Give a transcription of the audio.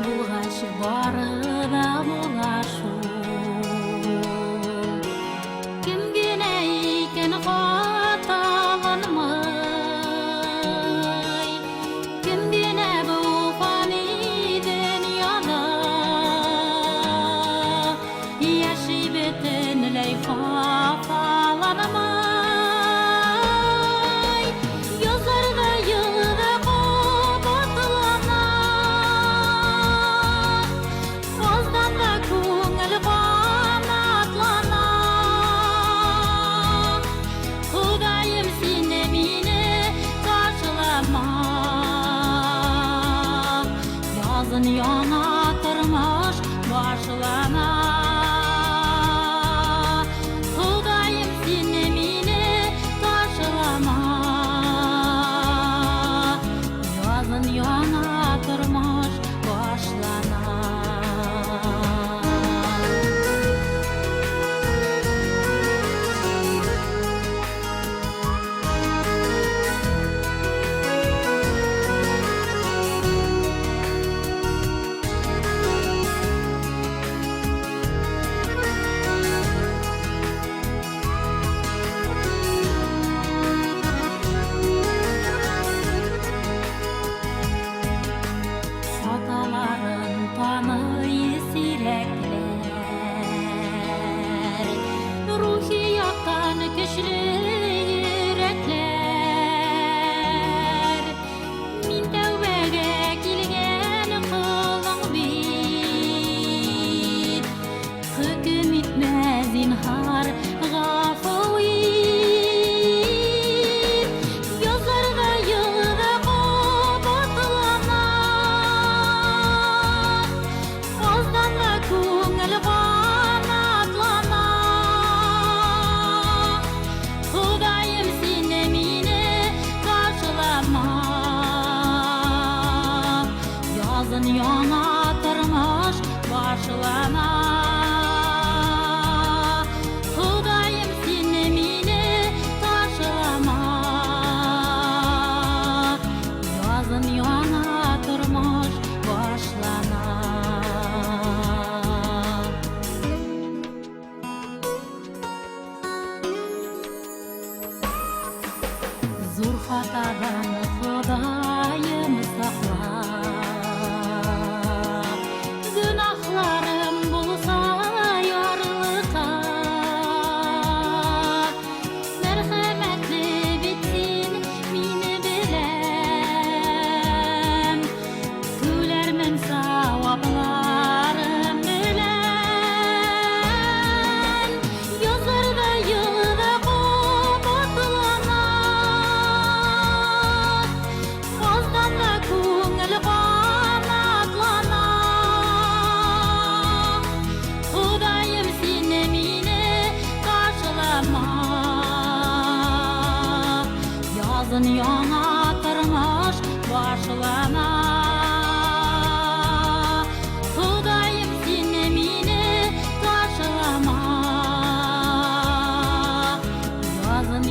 булгач бары да булашу. Кимгене икән хаталанмый, кимгене бу фани дөньяда яши бөтенләй хафаланмый. Язларда йылда кабатлана, аздан да күңел канатлана. Кудайым, сине мине каршылама, язын яңа тормыш башлана. Кудайым, сине мине каршылама, язын яңа тормыш башлана. Аталарын таный сирәкләр, рухи яктан көчле йөрәкләр. Мин тәүбәгә килгән кылың бит, хөкем итмә зинһар гафу ит. Язларда йылда кабатлана, аздан да күңел канатлана. Кудайым, сине мине каршылама, язын яңа тормыш башлана. Кудайым, сине мине каршылама, язын яңа тормыш башлана. Зур хатадан Кудайым сакла, гөнаһларым булса ярлыка. Мәрхәмәтле бит син, мине беләм, түләрмен савапларым белән. Язларда йылда кабатлана, аздан да күңел канатлана. Кудайым, сине мине каршылама, язын яңа тормыш башлана. Кудайым, сине мине каршылама, язын